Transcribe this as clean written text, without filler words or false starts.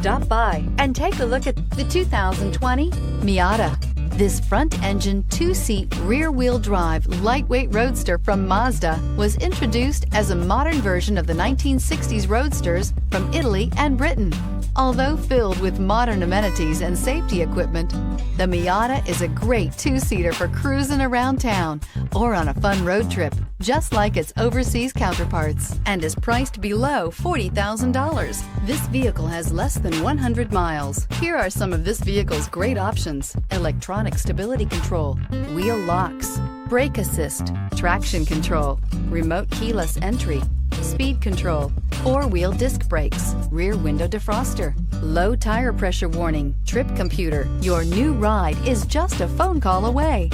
Stop by and take a look at the 2020 Miata. This front-engine, two-seat, rear-wheel drive, lightweight roadster from Mazda was introduced as a modern version of the 1960s roadsters from Italy and Britain. Although filled with modern amenities and safety equipment, the Miata is a great two-seater for cruising around town or on a fun road trip, just like its overseas counterparts, and is priced below $40,000. This vehicle has less than 100 miles. Here are some of this vehicle's great options: electronic stability control, wheel locks, brake assist, traction control, remote keyless entry, speed control, four-wheel disc brakes, rear window defroster, low tire pressure warning, trip computer. Your new ride is just a phone call away.